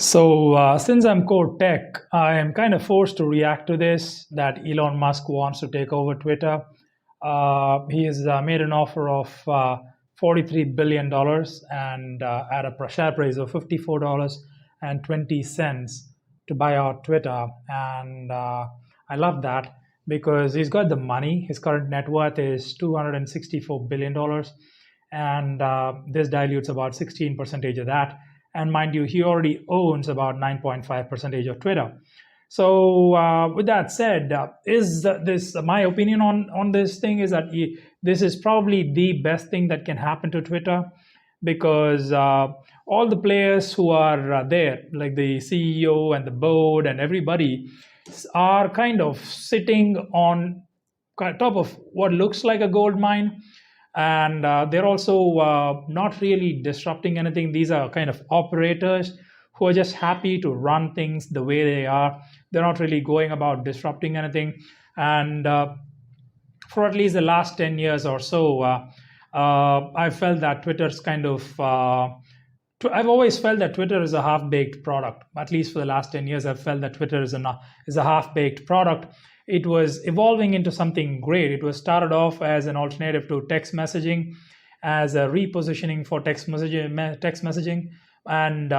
Since I'm core tech, I am kind of forced to react to this that Elon Musk wants to take over Twitter. He has made an offer of $43 billion and at a share price of $54.20 to buy out Twitter. And I love that because he's got the money. His current net worth is $264 billion, and this dilutes about 16% of that. And mind you, he already owns about 9.5% of Twitter. With that said, is this my opinion on this thing is that this is probably the best thing that can happen to Twitter, because all the players who are there, like the CEO and the board and everybody, are kind of sitting on top of what looks like a gold mine, and they're also not really disrupting anything. These are kind of operators who are just happy to run things the way they are. They're not really going about disrupting anything. And for at least the last 10 years or so, I felt that Twitter's kind of I've always felt that Twitter is a half-baked product. At least for the last 10 years, I've felt that Twitter is a half-baked product. It was evolving into something great. It was started off as an alternative to text messaging, as a repositioning for text messaging, and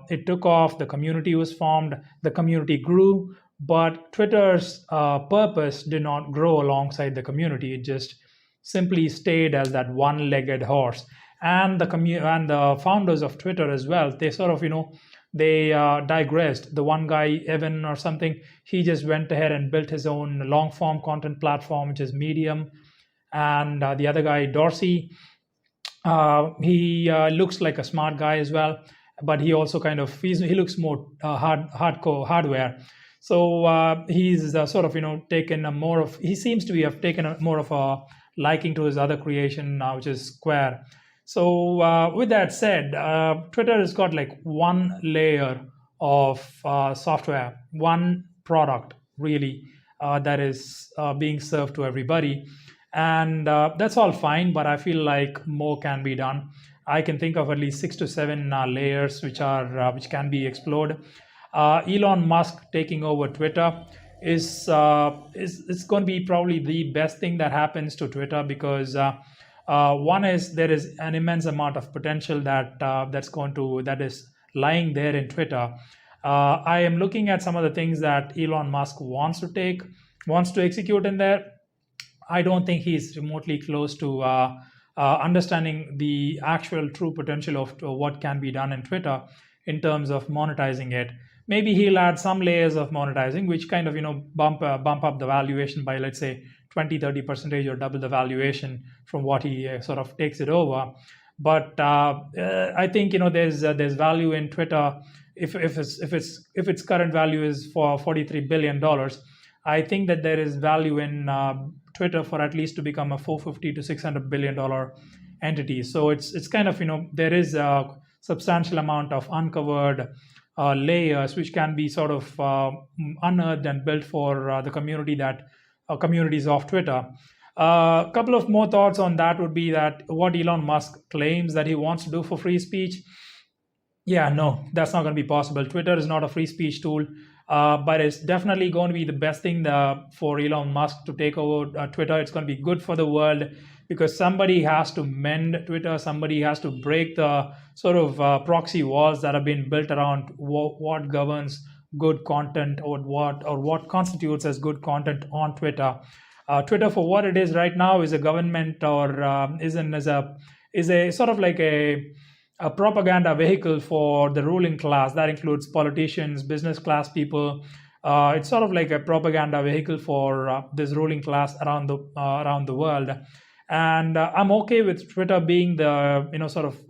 it took off. The community was formed. The community grew, but Twitter's purpose did not grow alongside the community. It just simply stayed as that one-legged horse. And the founders of Twitter as well, they sort of they digressed. The one guy, Evan or something, he just went ahead and built his own long form content platform, which is Medium. And the other guy, Dorsey, he looks like a smart guy as well, but he also he looks more hardcore hardware. So he's sort of taken a more of he seems to have taken a more of a liking to his other creation, which is Square. So with that said, Twitter has got like one layer of software, one product really that is being served to everybody. And that's all fine, but I feel like more can be done. I can think of at least 6 to 7 layers which can be explored. Elon Musk taking over Twitter is going to be probably the best thing that happens to Twitter, because one is there is an immense amount of potential that is lying there in Twitter. I am looking at some of the things that Elon Musk wants to execute in there. I don't think he's remotely close to understanding the actual true potential of what can be done in Twitter in terms of monetizing it. Maybe he'll add some layers of monetizing, which kind of bump up the valuation by, let's say, 20-30% or double the valuation from what he sort of takes it over. But I think there's value in Twitter. If its current value is for $43 billion, I think that there is value in Twitter for at least to become a $450 to $600 billion entity. So it's kind of there is a substantial amount of uncovered layers which can be sort of unearthed and built for the communities of Twitter. A couple of more thoughts on that would be that what Elon Musk claims that he wants to do for free speech. Yeah, no, that's not going to be possible. Twitter is not a free speech tool, but it's definitely going to be the best thing for Elon Musk to take over Twitter. It's going to be good for the world, because somebody has to mend Twitter. Somebody has to break the sort of proxy walls that have been built around what governs good content, or what constitutes as good content on Twitter. Twitter, for what it is right now, is a government, or is a sort of like a propaganda vehicle for the ruling class. That includes politicians, business class people. It's sort of like a propaganda vehicle for this ruling class around the world. And I'm okay with Twitter being the sort of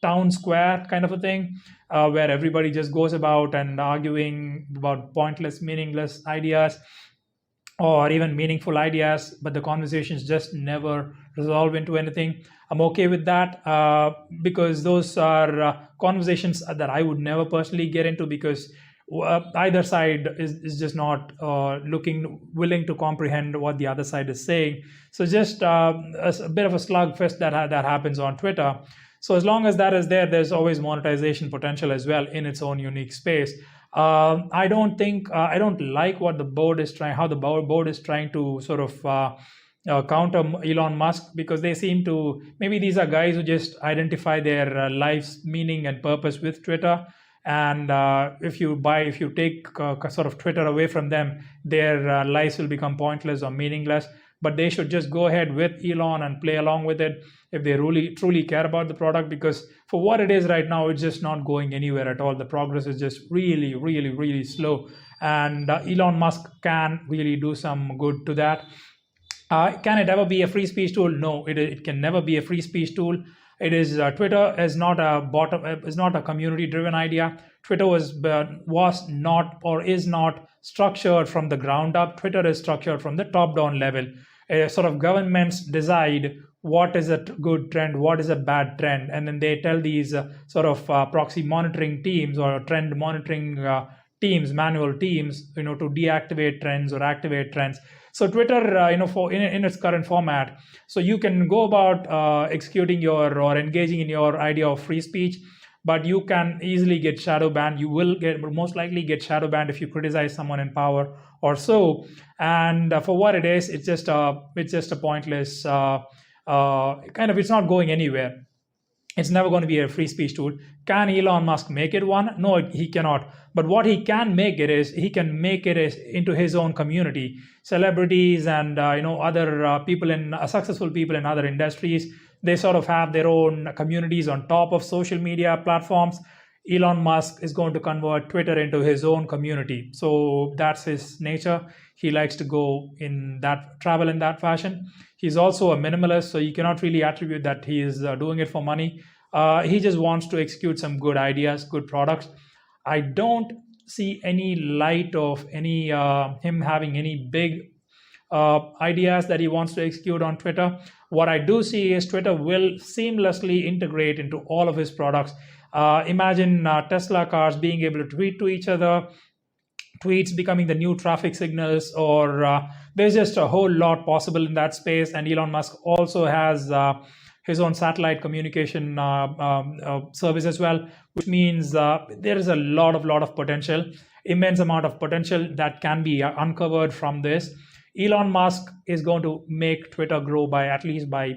town square kind of a thing, where everybody just goes about and arguing about pointless, meaningless ideas, or even meaningful ideas, but the conversations just never resolve into anything. I'm okay with that, because those are conversations that I would never personally get into, because either side is just not willing to comprehend what the other side is saying. So just a bit of a slugfest that happens on Twitter. So as long as that is there, there's always monetization potential as well in its own unique space. I don't like what the board is trying, how the board is trying to sort of counter Elon Musk, because they seem to, maybe these are guys who just identify their life's meaning and purpose with Twitter. And if you take sort of Twitter away from them, their lives will become pointless or meaningless. But they should just go ahead with Elon and play along with it if they really truly care about the product, because for what it is right now, it's just not going anywhere at all. The progress is just really, really, really slow, and Elon Musk can really do some good to that. Can it ever be a free speech tool? No, it can never be a free speech tool. It is Twitter is not a bottom is not a community driven idea. Twitter was not or is not structured from the ground up. Twitter is structured from the top down level. Sort of governments decide what is a good trend, what is a bad trend, and then they tell these sort of proxy monitoring teams or trend monitoring teams, manual teams, to deactivate trends or activate trends. So Twitter, for in its current format, so you can go about executing your or engaging in your idea of free speech, but you can easily get shadow banned. You will most likely get shadow banned if you criticize someone in power or so. And for what it is, it's just a pointless it's not going anywhere. It's never going to be a free speech tool. Can Elon Musk make it one? No, he cannot. But what he can make it is, he can make it into his own community. Celebrities and other people successful people in other industries, they sort of have their own communities on top of social media platforms. Elon Musk is going to convert Twitter into his own community. So that's his nature. He likes to travel in that fashion. He's also a minimalist, so you cannot really attribute that he is doing it for money. He just wants to execute some good ideas, good products. I don't see any light of him having any big ideas that he wants to execute on Twitter. What I do see is Twitter will seamlessly integrate into all of his products. Imagine Tesla cars being able to tweet to each other, tweets becoming the new traffic signals, or there's just a whole lot possible in that space. And Elon Musk also has his own satellite communication service as well, which means there is a lot of potential, immense amount of potential that can be uncovered from this. Elon Musk is going to make Twitter grow by at least by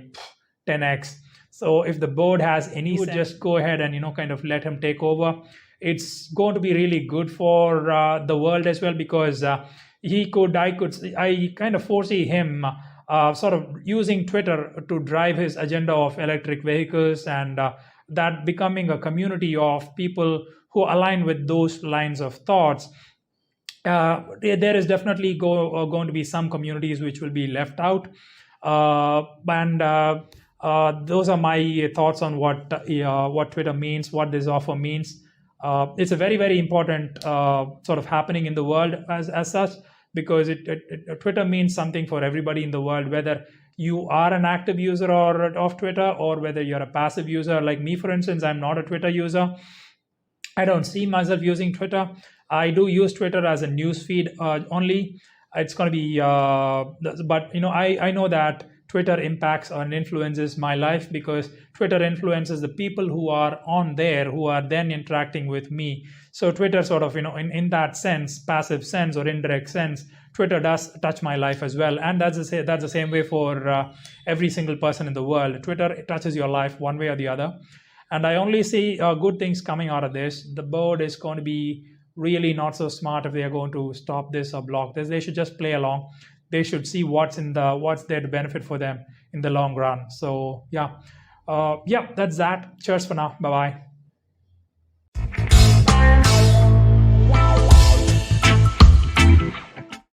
10x. So if the board has any, would just go ahead and kind of let him take over. It's going to be really good for the world as well, because I kind of foresee him sort of using Twitter to drive his agenda of electric vehicles, and that becoming a community of people who align with those lines of thoughts. There is definitely going to be some communities which will be left out, and those are my thoughts on what Twitter means, what this offer means. It's a very, very important sort of happening in the world as such, because Twitter means something for everybody in the world, whether you are an active user of Twitter or whether you're a passive user. Like me, for instance, I'm not a Twitter user. I don't see myself using Twitter. I do use Twitter as a news feed only. It's going to be, but I know that Twitter impacts and influences my life, because Twitter influences the people who are on there, who are then interacting with me. So Twitter sort of, in that sense, passive sense or indirect sense, Twitter does touch my life as well. And that's the same way for every single person in the world. Twitter touches your life one way or the other. And I only see good things coming out of this. The board is going to be really not so smart if they are going to stop this or block this. They should just play along. They should see what's there to benefit for them in the long run. So yeah, that's that. Cheers for now. Bye bye.